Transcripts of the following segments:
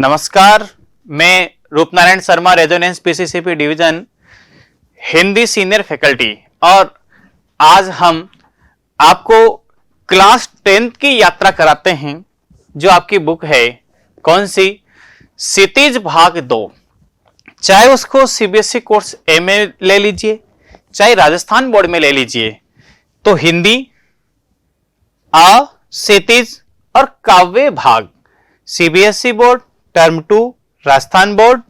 नमस्कार, मैं Roopnarayan Sharma, Resonance PCCP division Hindi senior faculty, और आज हम आपको क्लास 10th की यात्रा कराते हैं। जो आपकी बुक है कौन सी, क्षितिज भाग 2। चाहे उसको सीबीएसई कोर्स ए में ले लीजिए, चाहे राजस्थान बोर्ड में ले लीजिए, तो हिंदी आ, क्षितिज और काव्य भाग CBSE board, term 2 Rajasthan board,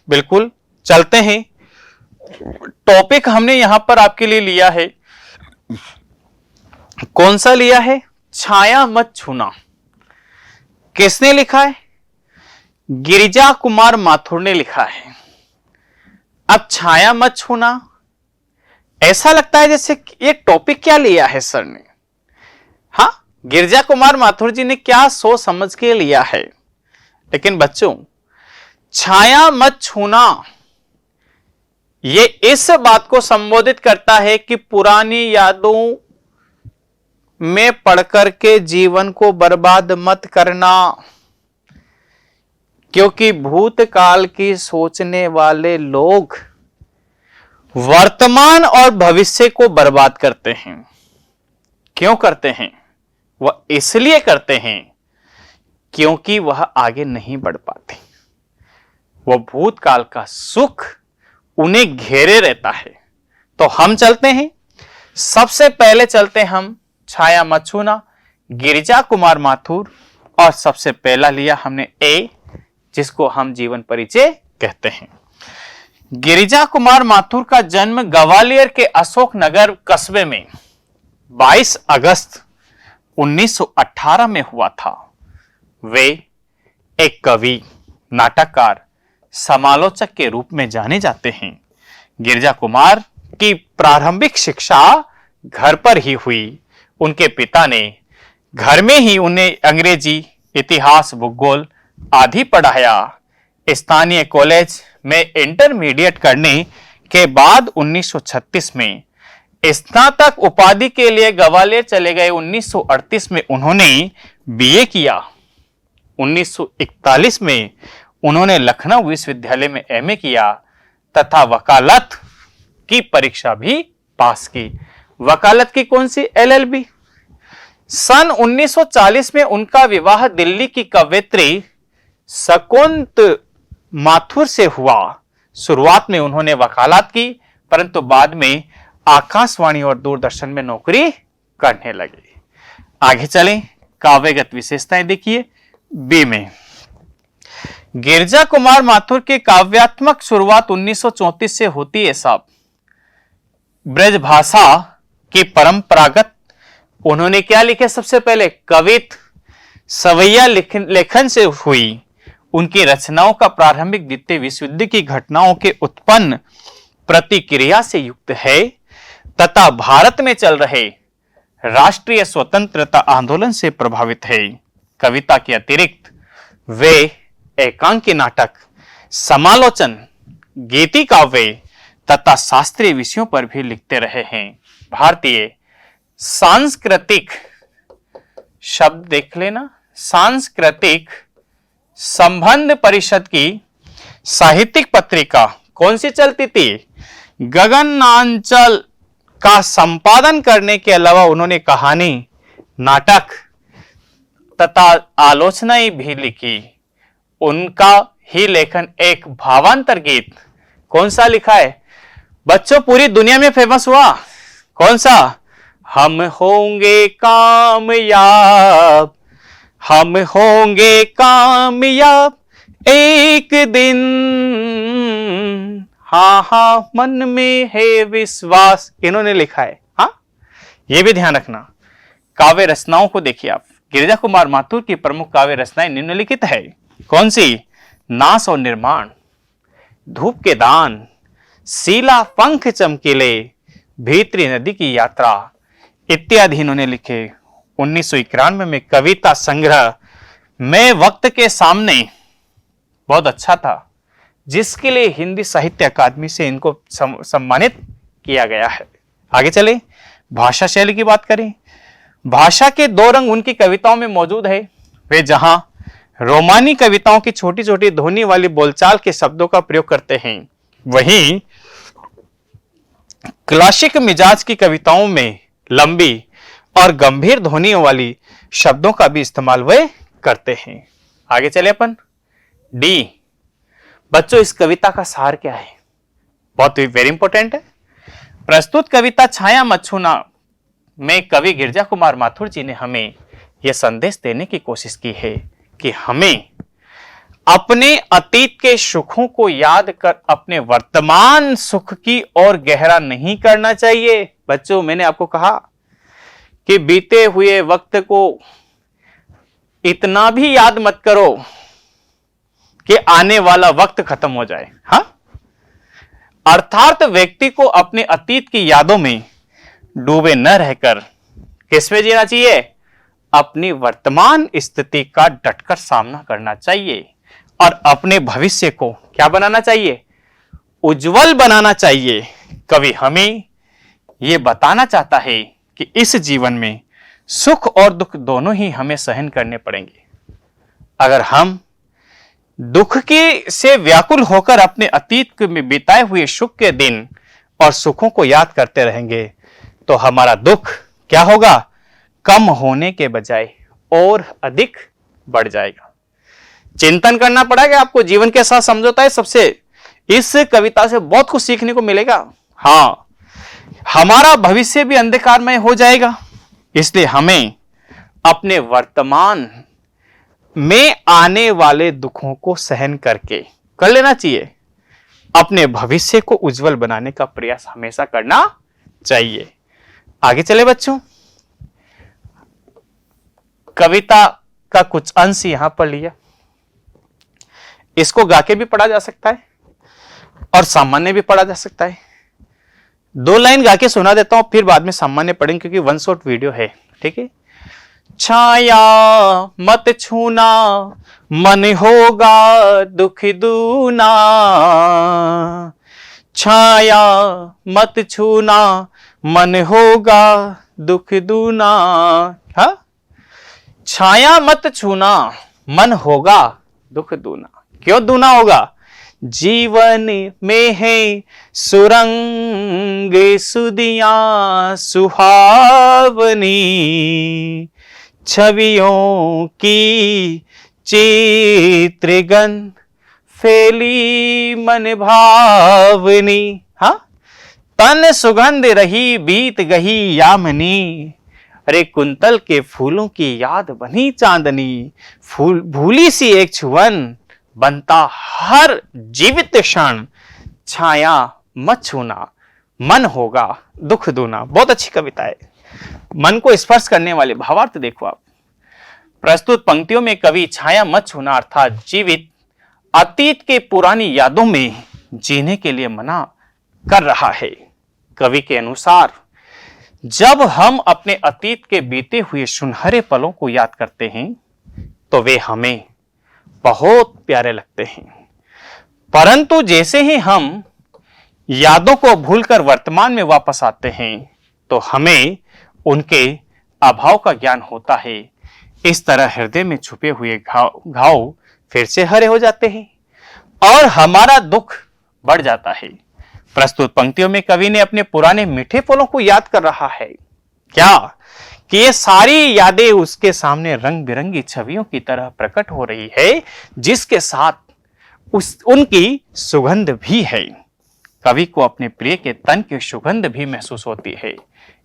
बिल्कुल चलते हैं। टॉपिक हमने यहां पर आपके लिए लिया है, कौन सा लिया है? छाया मत छूना। किसने लिखा है? गिरिजा कुमार माथुर ने लिखा है। अब छाया मत छूना, ऐसा लगता है जैसे ये टॉपिक क्या लिया है सर ने। हाँ, गिरिजा कुमार माथुर जी ने क्या सोच समझ के लिया है, लेकिन बच्चों छाया मत छूना ये इस बात को संबोधित करता है कि पुरानी यादों में पढ़कर के जीवन को बर्बाद मत करना, क्योंकि भूतकाल की सोचने वाले लोग वर्तमान और भविष्य को बर्बाद करते हैं। क्यों करते हैं? वह इसलिए करते हैं क्योंकि वह आगे नहीं बढ़ पाते। वह भूतकाल का सुख उन्हें घेरे रहता है। तो हम चलते हैं, सबसे पहले चलते हम छाया मत छूना, गिरिजा कुमार माथुर, और सबसे पहला लिया हमने ए, जिसको हम जीवन परिचय कहते हैं। गिरिजा कुमार माथुर का जन्म ग्वालियर के अशोक नगर कस्बे में 22 अगस्त 1918 में हुआ था। वे एक कवि, नाटककार, समालोचक के रूप में जाने जाते हैं। गिरिजा कुमार की प्रारंभिक शिक्षा घर पर ही हुई। उनके पिता ने घर में ही उन्हें अंग्रेजी, इतिहास, भूगोल आदि पढ़ाया। स्थानीय कॉलेज में इंटरमीडिएट करने के बाद 1936 में स्नातक उपाधि के लिए ग्वालियर चले गए। 1938 में उन्होंने बीए किया। 1941 में उन्होंने लखनऊ विश्वविद्यालय में एमए किया तथा वकालत की परीक्षा भी पास की। वकालत की कौन सी? एलएलबी। सन 1940 में उनका विवाह दिल्ली की कवयित्री शकुंत माथुर से हुआ। शुरुआत में उन्होंने वकालत की, परंतु बाद में आकाशवाणी और दूरदर्शन में नौकरी करने लगे। आगे चलें, काव्यगत विशेषताएं देखिए। बी में गिरिजा कुमार माथुर की काव्यात्मक शुरुआत 1934 से होती है साहब। ब्रज भाषा की परंपरागत उन्होंने क्या लिखे? सबसे पहले कवित सवैया लेखन से हुई। उनकी रचनाओं का प्रारंभिक द्वितीय विश्व युद्ध की घटनाओं के उत्पन्न प्रतिक्रिया से युक्त है तथा भारत में चल रहे राष्ट्रीय स्वतंत्रता आंदोलन से प्रभावित है। कविता के अतिरिक्त वे एकांकी नाटक, समालोचन, गीति काव्य तथा शास्त्रीय विषयों पर भी लिखते रहे हैं। भारतीय सांस्कृतिक शब्द देख लेना, सांस्कृतिक संबंध परिषद की साहित्यिक पत्रिका कौन सी चलती थी? गगनांचल का संपादन करने के अलावा उन्होंने कहानी, नाटक तथा आलोचनाएं भी लिखी। उनका ही लेखन एक भावांतर गीत कौन सा लिखा है बच्चों, पूरी दुनिया में फेमस हुआ? कौन सा? हम होंगे कामयाब, हम होंगे कामयाब एक दिन, हाँ हाँ मन में है विश्वास, इन्होंने लिखा है। हाँ, ये भी ध्यान रखना। काव्य रचनाओं को देखिए आप। गिरिजा कुमार माथुर की प्रमुख काव्य रचनाएं निम्नलिखित है। कौन सी? नाश और निर्माण, धूप के दान, शीला पंख चमकीले, भीतरी नदी की यात्रा इत्यादि इन्होंने लिखे। 1991 में कविता संग्रह मैं वक्त के सामने बहुत अच्छा था, जिसके लिए हिंदी साहित्य अकादमी से इनको सम्मानित किया गया है। आगे चले, भाषा शैली की बात करें। भाषा के दो रंग उनकी कविताओं में मौजूद है। वे जहां रोमानी कविताओं की छोटी छोटी ध्वनि वाली बोलचाल के शब्दों का प्रयोग करते हैं, वहीं क्लासिक मिजाज की कविताओं में लंबी और गंभीर ध्वनियों वाली शब्दों का भी इस्तेमाल वे करते हैं। आगे चले अपन डी। बच्चों, इस कविता का सार क्या है? बहुत वेरी इंपॉर्टेंट है। प्रस्तुत कविता छाया मत छूना में कवि गिरजा कुमार माथुर जी ने हमें यह संदेश देने की कोशिश की है कि हमें अपने अतीत के सुखों को याद कर अपने वर्तमान सुख की ओर गहरा नहीं करना चाहिए। बच्चों, मैंने आपको कहा कि बीते हुए वक्त को इतना भी याद मत करो कि आने वाला वक्त खत्म हो जाए। हाँ, अर्थात व्यक्ति को अपने अतीत की यादों में डूबे न रहकर किसमें जीना चाहिए? अपनी वर्तमान स्थिति का डटकर सामना करना चाहिए और अपने भविष्य को क्या बनाना चाहिए? उज्जवल बनाना चाहिए। कवि हमें यह बताना चाहता है कि इस जीवन में सुख और दुख दोनों ही हमें सहन करने पड़ेंगे। अगर हम दुख के से व्याकुल होकर अपने अतीत में बिताए हुए सुख के दिन और सुखों को याद करते रहेंगे तो हमारा दुख क्या होगा? कम होने के बजाय और अधिक बढ़ जाएगा। चिंतन करना पड़ेगा आपको। जीवन के साथ समझौता है सबसे। इस कविता से बहुत कुछ सीखने को मिलेगा। हाँ, हमारा भविष्य भी अंधकारमय हो जाएगा, इसलिए हमें अपने वर्तमान में आने वाले दुखों को सहन करके कर लेना चाहिए। अपने भविष्य को उज्जवल बनाने का प्रयास हमेशा करना चाहिए। आगे चले बच्चों, कविता का कुछ अंश यहां पर लिया। इसको गा के भी पढ़ा जा सकता है और सामान्य भी पढ़ा जा सकता है। 2 लाइन गा के सुना देता हूं, फिर बाद में सामान्य पढ़ेंगे क्योंकि 1 शॉट वीडियो है। ठीक है। छाया मत छूना, मन होगा दुख दूना। छाया मत छूना, मन होगा दुख दूना। हाँ, छाया मत छूना, मन होगा दुख दूना। क्यों दूना होगा? जीवन में है सुरंग सुदियां सुहावनी, छवियों की चित्रगन फैली मन भावनी। हाँ, तन सुगंध रही बीत गही यामनी। अरे कुंतल के फूलों की याद बनी चांदनी। फूल भूली सी एक छुअन, बनता हर जीवित क्षण। छाया मत छूना, मन होगा दुख दूना। बहुत अच्छी कविता है। मन को स्पर्श करने वाले भावार्थ देखो आप। प्रस्तुत पंक्तियों में कवि छाया मत छूना अर्थात जीवित अतीत के पुरानी यादों में जीने के लिए मना कर रहा है। कवि के अनुसार जब हम अपने अतीत के बीते हुए सुनहरे पलों को याद करते हैं तो वे हमें बहुत प्यारे लगते हैं, परंतु जैसे ही हम यादों को भूलकर वर्तमान में वापस आते हैं तो हमें उनके अभाव का ज्ञान होता है। इस तरह हृदय में छुपे हुए घाव फिर से हरे हो जाते हैं और हमारा दुख बढ़ जाता है। प्रस्तुत पंक्तियों में कवि ने अपने पुराने मीठे पलों को याद कर रहा है। क्या कि ये सारी यादें उसके सामने रंग बिरंगी छवियों की तरह प्रकट हो रही है, जिसके साथ उनकी सुगंध भी है। कवि को अपने प्रिय के तन की सुगंध भी महसूस होती है।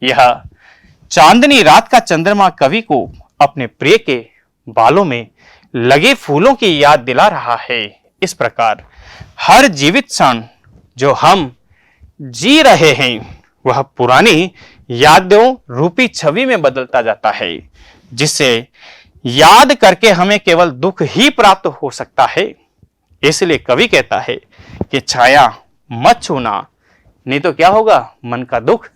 यह चांदनी रात का चंद्रमा कवि को अपने प्रिय के बालों में लगे फूलों की याद दिला रहा है। इस प्रकार हर जीवित क्षण जो हम जी रहे हैं वह पुरानी यादों रूपी छवि में बदलता जाता है, जिसे याद करके हमें केवल दुख ही प्राप्त हो सकता है। इसलिए कवि कहता है कि छाया मत छूना, नहीं तो क्या होगा? मन का दुख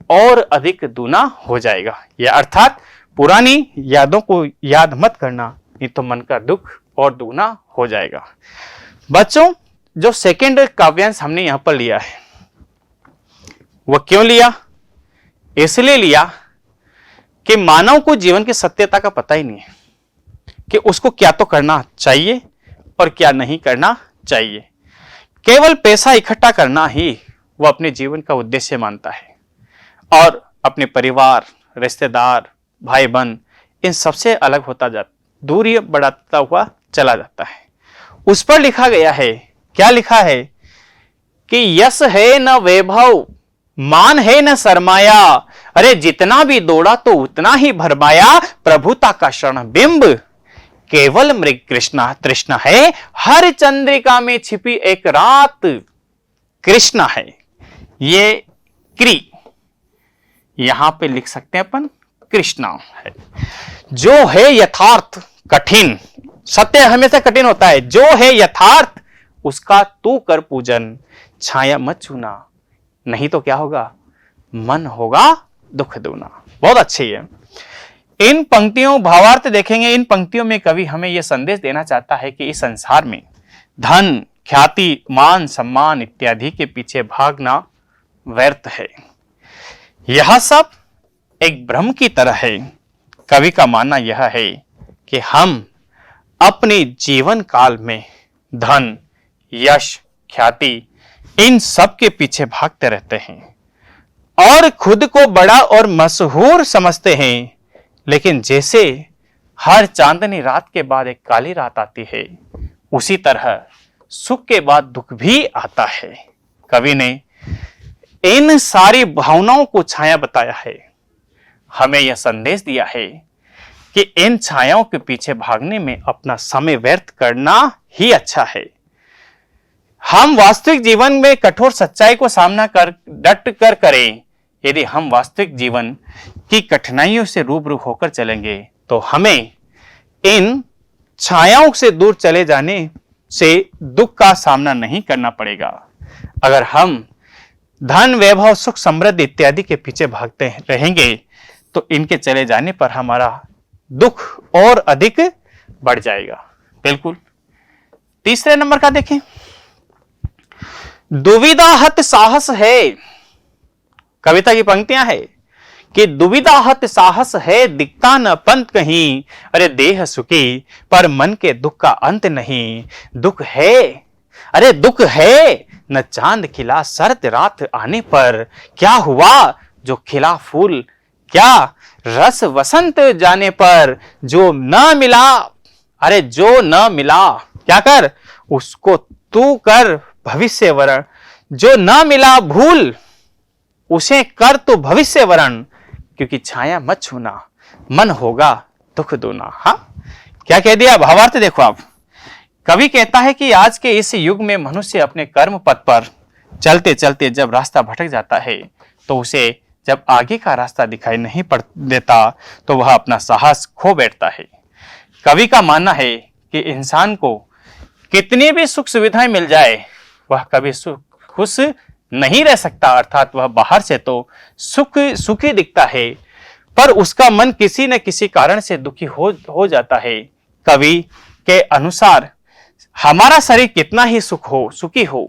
और अधिक दूना हो जाएगा। यह अर्थात पुरानी यादों को याद मत करना, नहीं तो मन का दुख और दूना हो जाएगा। बच्चों, जो सेकेंड काव्यांश हमने यहां पर लिया है वह क्यों लिया? इसलिए लिया कि मानव को जीवन की सत्यता का पता ही नहीं है कि उसको क्या तो करना चाहिए और क्या नहीं करना चाहिए। केवल पैसा इकट्ठा करना ही वह अपने जीवन का उद्देश्य मानता है और अपने परिवार, रिश्तेदार, भाई बहन इन सबसे अलग होता दूरी बढ़ाता हुआ चला जाता है। उस पर लिखा गया है, क्या लिखा है कि यश है न वैभव, मान है न सरमाया, अरे जितना भी दौड़ा तो उतना ही भरमाया, प्रभुता का क्षण बिंब केवल मृग कृष्णा तृष्णा है, हर चंद्रिका में छिपी एक रात कृष्णा है। ये क्री यहां पे लिख सकते हैं अपन, कृष्णा है। जो है यथार्थ कठिन, सत्य हमेशा कठिन होता है, जो है यथार्थ उसका तू कर पूजन, छाया मत छूना, नहीं तो क्या होगा, मन होगा दुख दूना। बहुत अच्छी है। इन पंक्तियों भावार्थ देखेंगे, इन पंक्तियों में कवि हमें यह संदेश देना चाहता है कि इस संसार में धन, ख्याति, मान, सम्मान इत्यादि के पीछे भागना व्यर्थ है। यह सब एक भ्रम की तरह है। कवि का मानना यह है कि हम अपने जीवन काल में धन, यश, ख्याति इन सब के पीछे भागते रहते हैं और खुद को बड़ा और मशहूर समझते हैं, लेकिन जैसे हर चांदनी रात के बाद एक काली रात आती है, उसी तरह सुख के बाद दुख भी आता है। कवि ने इन सारी भावनाओं को छाया बताया है, हमें यह संदेश दिया है कि इन छायाओं के पीछे भागने में अपना समय व्यर्थ करना ही अच्छा है। हम वास्तविक जीवन में कठोर सच्चाई को सामना कर डट कर करें। यदि हम वास्तविक जीवन की कठिनाइयों से रूबरू होकर चलेंगे तो हमें इन छायाओं से दूर चले जाने से दुख का सामना नहीं करना पड़ेगा। अगर हम धन, वैभव, सुख, समृद्धि इत्यादि के पीछे भागते रहेंगे तो इनके चले जाने पर हमारा दुख और अधिक बढ़ जाएगा। बिल्कुल। तीसरे नंबर का देखें, दुविधाहत साहस है। कविता की पंक्तियां है कि दुविधाहत साहस है, दिखता न पंथ कहीं, अरे देह सुखी पर मन के दुख का अंत नहीं। दुख है, अरे दुख है, न चांद खिला सर्द रात आने पर, क्या हुआ जो खिला फूल, क्या रस वसंत जाने पर। जो न मिला, अरे जो न मिला क्या कर, उसको तू कर भविष्य वरण, जो न मिला भूल उसे कर तो भविष्य वरण, क्योंकि छाया मत छूना, मन होगा दुख दूना। हाँ, क्या कह दिया, भावार्थ देखो आप। कवि कहता है कि आज के इस युग में मनुष्य अपने कर्म पथ पर चलते चलते जब रास्ता भटक जाता है तो उसे जब आगे का रास्ता दिखाई नहीं पड़ देता तो वह अपना साहस खो बैठता है। कवि का मानना है कि इंसान को कितनी भी सुख सुविधाएं मिल जाए वह कभी खुश नहीं रह सकता, अर्थात वह बाहर से तो सुखी दिखता है पर उसका मन किसी न किसी कारण से दुखी हो जाता है। कवि के अनुसार हमारा शरीर कितना ही सुखी हो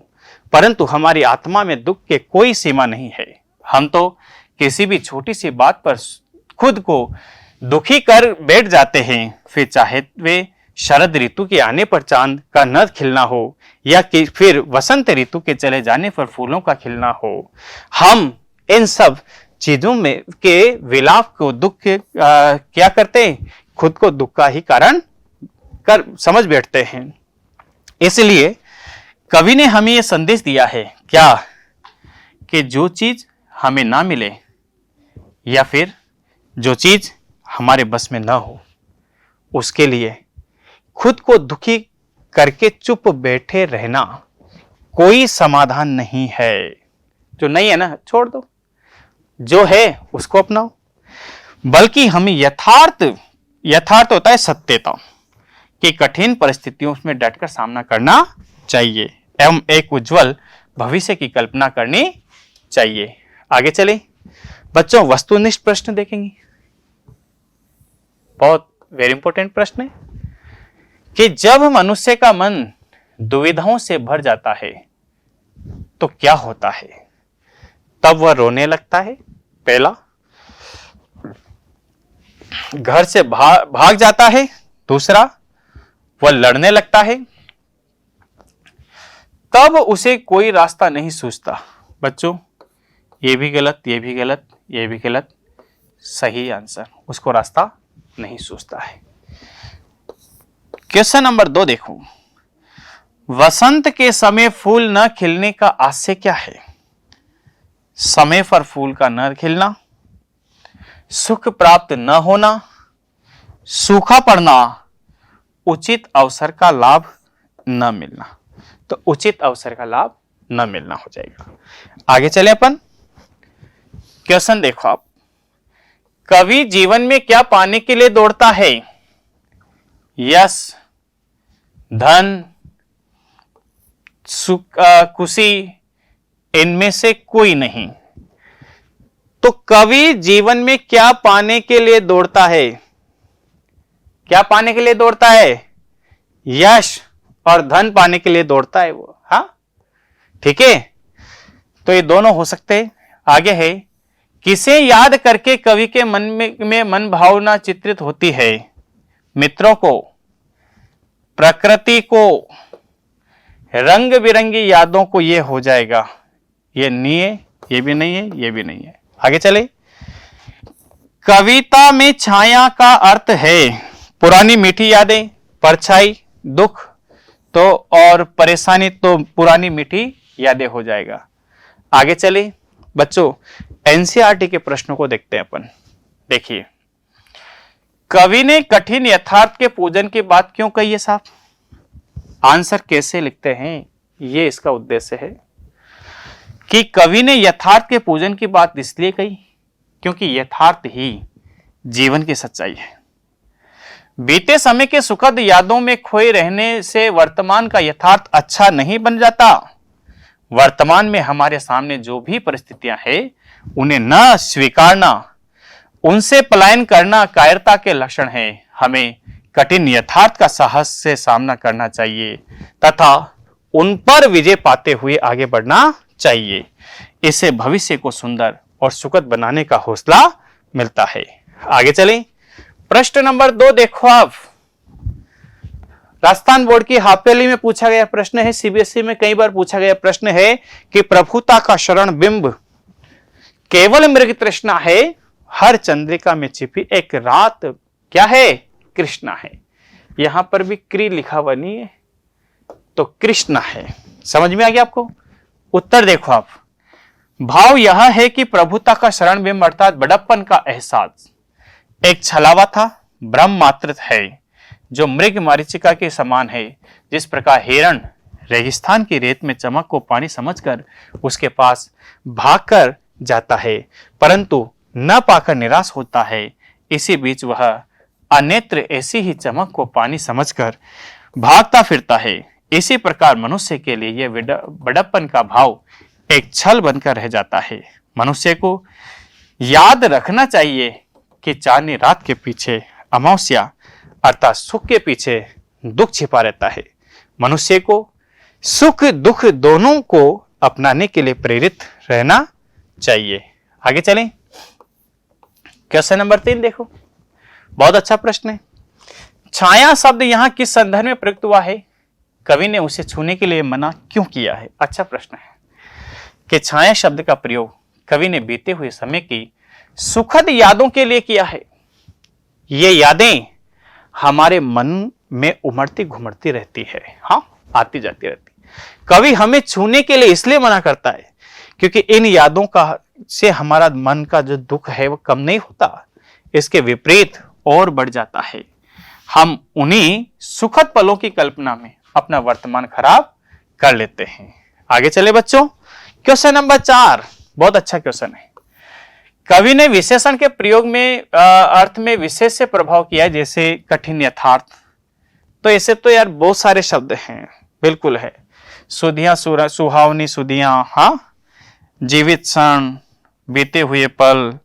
परंतु हमारी आत्मा में दुख के कोई सीमा नहीं है। हम तो किसी भी छोटी सी बात पर खुद को दुखी कर बैठ जाते हैं, फिर चाहे वे शरद ऋतु के आने पर चांद का न खिलना हो या कि फिर वसंत ऋतु के चले जाने पर फूलों का खिलना हो। हम इन सब चीजों में के विलाप को दुख के क्या करते हैं, खुद को दुख का ही कारण कर समझ बैठते हैं। इसलिए कवि ने हमें यह संदेश दिया है क्या, कि जो चीज हमें ना मिले या फिर जो चीज हमारे बस में ना हो उसके लिए खुद को दुखी करके चुप बैठे रहना कोई समाधान नहीं है। जो नहीं है ना छोड़ दो, जो है उसको अपनाओ। बल्कि हमें यथार्थ होता है सत्यता कि कठिन परिस्थितियों में डटकर सामना करना चाहिए एवं एक उज्जवल भविष्य की कल्पना करनी चाहिए। आगे चले बच्चों, वस्तुनिष्ठ प्रश्न देखेंगे। बहुत वेरी इंपॉर्टेंट प्रश्न है कि जब मनुष्य का मन दुविधाओं से भर जाता है तो क्या होता है। तब वह रोने लगता है, पहला घर से भाग जाता है दूसरा, वह लड़ने लगता है, तब उसे कोई रास्ता नहीं सूझता। बच्चों, ये भी गलत, ये भी गलत, ये भी गलत। सही आंसर, उसको रास्ता नहीं सूझता है। क्वेश्चन नंबर 2 देखो, वसंत के समय फूल न खिलने का आशय क्या है? समय पर फूल का न खिलना, सुख प्राप्त न होना, सूखा पड़ना, उचित अवसर का लाभ न मिलना। तो उचित अवसर का लाभ न मिलना हो जाएगा। आगे चले अपन, क्वेश्चन देखो आप, कवि जीवन में क्या पाने के लिए दौड़ता है? यश, धन, सुख, खुशी, इनमें से कोई नहीं। तो कवि जीवन में क्या पाने के लिए दौड़ता है? क्या पाने के लिए दौड़ता है? यश और धन पाने के लिए दौड़ता है वो। हाँ, ठीक है, तो ये दोनों हो सकते हैं। आगे है, किसे याद करके कवि के मन में मन भावना चित्रित होती है? मित्रों को, प्रकृति को, रंग बिरंगी यादों को। ये हो जाएगा, ये नहीं है, ये भी नहीं है, ये भी नहीं है। आगे चले, कविता में छाया का अर्थ है पुरानी मीठी यादें, परछाई, दुख तो और परेशानी, तो पुरानी मीठी यादें हो जाएगा। आगे चले बच्चों, एनसीईआरटी के प्रश्नों को देखते हैं अपन। देखिए, कवि ने कठिन यथार्थ के पूजन की बात क्यों कही है साहब? आंसर कैसे लिखते हैं, ये इसका उद्देश्य है कि कवि ने यथार्थ के पूजन की बात इसलिए कही क्योंकि यथार्थ ही जीवन की सच्चाई है। बीते समय के सुखद यादों में खोए रहने से वर्तमान का यथार्थ अच्छा नहीं बन जाता। वर्तमान में हमारे सामने जो भी परिस्थितियां हैं, उन्हें न स्वीकारना, उनसे पलायन करना कायरता के लक्षण है। हमें कठिन यथार्थ का साहस से सामना करना चाहिए तथा उन पर विजय पाते हुए आगे बढ़ना चाहिए। इससे भविष्य को सुंदर और सुखद बनाने का हौसला मिलता है। आगे चलें, प्रश्न नंबर 2 देखो आप। राजस्थान बोर्ड की हाफिली में पूछा गया प्रश्न है, सीबीएसई में कई बार पूछा गया प्रश्न है कि प्रभुता का शरण बिंब केवल मृग तृष्णा है, हर चंद्रिका में छिपी एक रात क्या है? कृष्णा है। यहां पर भी क्री लिखा हुआ नहीं है, तो कृष्णा है। समझ में आ गया आपको? उत्तर देखो आप, भाव यह है कि प्रभुता का शरण बिंब अर्थात बड़प्पन का एहसास एक छलावा था, ब्रह्म मात्र है जो मृग मारीचिका के समान है। जिस प्रकार हिरण रेगिस्तान की रेत में चमक को पानी समझकर उसके पास भागकर जाता है परंतु न पाकर निराश होता है, इसी बीच वह अन्यत्र ऐसी ही चमक को पानी समझकर भागता फिरता है। इसी प्रकार मनुष्य के लिए यह बड़प्पन का भाव एक छल बनकर रह जाता है। मनुष्य को याद रखना चाहिए कि चांदनी रात के पीछे अमावस्या अर्थात सुख के पीछे दुख छिपा रहता है। मनुष्य को सुख दुख दोनों को अपनाने के लिए प्रेरित रहना चाहिए। आगे चलें, क्वेश्चन नंबर 3 देखो, बहुत अच्छा प्रश्न है। छाया शब्द यहां किस संदर्भ में प्रयुक्त हुआ है? कवि ने उसे छूने के लिए मना क्यों किया है? अच्छा प्रश्न है कि छाया शब्द का प्रयोग कवि ने बीते हुए समय की सुखद यादों के लिए किया है। ये यादें हमारे मन में उमड़ती घुमड़ती रहती है, हाँ, आती जाती रहती। कवि हमें छूने के लिए इसलिए मना करता है क्योंकि इन यादों का से हमारा मन का जो दुख है वो कम नहीं होता, इसके विपरीत और बढ़ जाता है। हम उन्हीं सुखद पलों की कल्पना में अपना वर्तमान खराब कर लेते हैं। आगे चले बच्चों, क्वेश्चन नंबर 4 बहुत अच्छा क्वेश्चन है। कवि ने विशेषण के प्रयोग में अर्थ में विशेष से प्रभाव किया, जैसे कठिन यथार्थ। तो ऐसे तो यार बहुत सारे शब्द हैं, बिल्कुल है। सुधियां सुहावनी सुधियां, हाँ, जीवित क्षण, बीते हुए पल,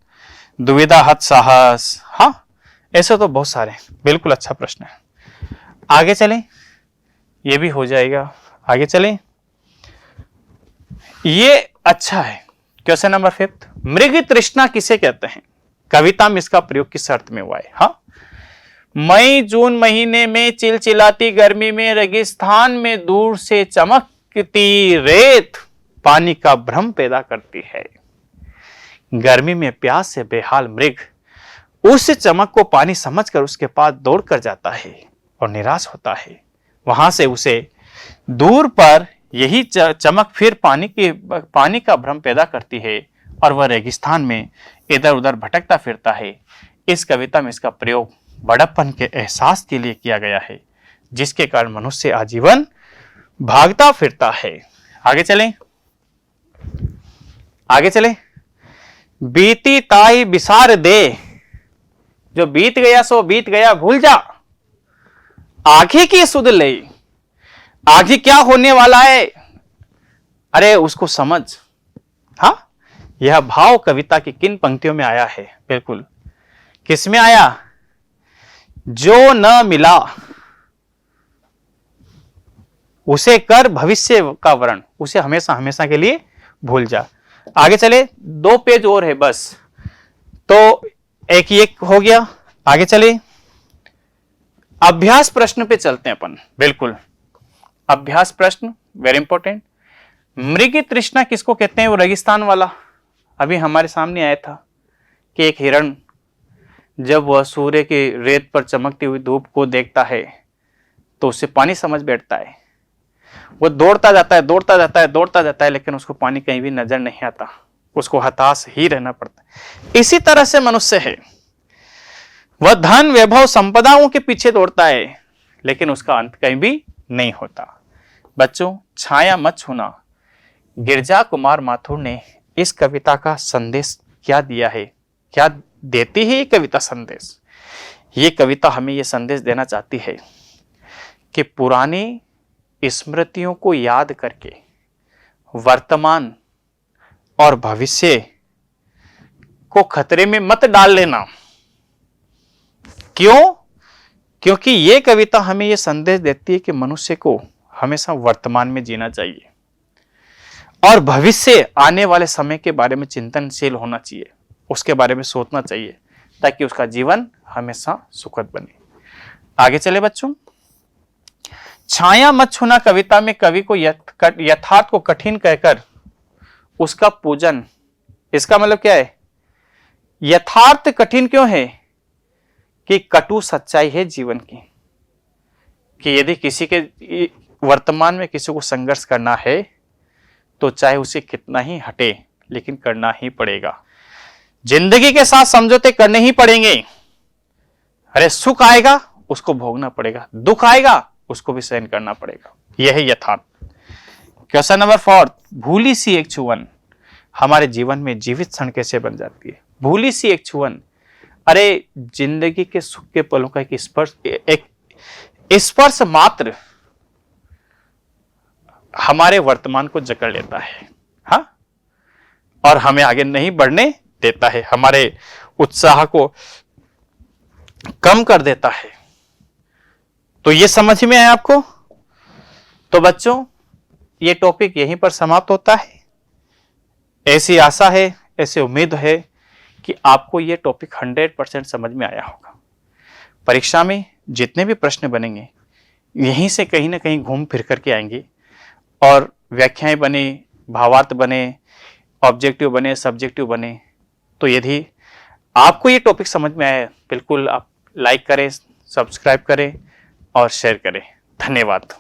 दुविधा हत साहस, हाँ, ऐसे तो बहुत सारे। बिल्कुल अच्छा प्रश्न है। आगे चलें, ये भी हो जाएगा। आगे चलें, ये अच्छा है। क्वेश्चन नंबर 5, मृग तृष्णा किसे कहते हैं? कविता में इसका प्रयोग किस अर्थ में हुआ है? हाँ, मई जून महीने में चिलचिलाती गर्मी में रेगिस्तान में दूर से चमकती रेत पानी का भ्रम पैदा करती है। गर्मी में प्यास से बेहाल मृग उस चमक को पानी समझकर उसके पास दौड़ कर जाता है और निराश होता है। वहां से उसे दूर पर यही चमक फिर पानी का भ्रम पैदा करती है और वह रेगिस्तान में इधर उधर भटकता फिरता है। इस कविता में इसका प्रयोग बड़प्पन के एहसास के लिए किया गया है, जिसके कारण मनुष्य आजीवन भागता फिरता है। आगे चलें, आगे चलें। बीती ताई बिसार दे, जो बीत गया सो बीत गया भूल जा, आगे की सुध ले, आगे क्या होने वाला है अरे उसको समझ। हाँ, यह भाव कविता की किन पंक्तियों में आया है? बिल्कुल, किस में आया? जो न मिला उसे कर भविष्य का वर्ण, उसे हमेशा हमेशा के लिए भूल जा। आगे चले, 2 पेज और है बस, तो एक हो गया। आगे चले, अभ्यास प्रश्न पे चलते हैं अपन। बिल्कुल, अभ्यास प्रश्न वेरी इंपॉर्टेंट। मृग तृष्णा किसको कहते हैं? वो रेगिस्तान वाला अभी हमारे सामने आया था कि एक हिरण जब वह सूर्य की रेत पर चमकती हुई धूप को देखता है तो उसे पानी समझ बैठता है। वो दौड़ता जाता है, दौड़ता जाता है, दौड़ता जाता है, लेकिन उसको पानी कहीं भी नजर नहीं आता, उसको हताश ही रहना पड़ता है। इसी तरह से मनुष्य है, वह धन वैभव संपदाओं के पीछे दौड़ता है, लेकिन उसका अंत कहीं भी नहीं होता। बच्चों, छाया मत छूना, गिरजा कुमार माथुर ने इस कविता का संदेश क्या दिया है, क्या देती है ये कविता संदेश? ये कविता हमें ये संदेश देना चाहती है कि पुरानी स्मृतियों को याद करके वर्तमान और भविष्य को खतरे में मत डाल लेना। क्यों? क्योंकि ये कविता हमें ये संदेश देती है कि मनुष्य को हमेशा वर्तमान में जीना चाहिए और भविष्य आने वाले समय के बारे में चिंतनशील होना चाहिए, उसके बारे में सोचना चाहिए, ताकि उसका जीवन हमेशा सुखद बने। आगे चले बच्चों, छाया मत छूना कविता में कवि को यथार्थ को कठिन कहकर उसका पूजन। इसका मतलब क्या है? यथार्थ कठिन क्यों है? कि कटु सच्चाई है जीवन की, कि यदि किसी के वर्तमान में किसी को संघर्ष करना है तो चाहे उसे कितना ही हटे, लेकिन करना ही पड़ेगा। जिंदगी के साथ समझौते करने ही पड़ेंगे। अरे सुख आएगा उसको भोगना पड़ेगा, दुख आएगा उसको भी सहन करना पड़ेगा। यह है यथार्थ। क्वेश्चन नंबर 4, भूली सी एक छुअन हमारे जीवन में जीवित क्षण कैसे बन जाती है? भूली सी एक छुअन, अरे जिंदगी के सुख के पलों का एक स्पर्श मात्र हमारे वर्तमान को जकड़ लेता है, हाँ, और हमें आगे नहीं बढ़ने देता है, हमारे उत्साह को कम कर देता है। तो ये समझ में आया आपको? तो बच्चों, ये टॉपिक यहीं पर समाप्त होता है। ऐसी आशा है, ऐसी उम्मीद है कि आपको ये टॉपिक 100% समझ में आया होगा। परीक्षा में जितने भी प्रश्न बनेंगे यहीं से कहीं ना कहीं घूम फिर करके आएंगे और व्याख्याएं बने, भावार्थ बने, ऑब्जेक्टिव बने, सब्जेक्टिव बने। तो यदि आपको ये टॉपिक समझ में आया, बिल्कुल आप लाइक करें, सब्सक्राइब करें और शेयर करें। धन्यवाद।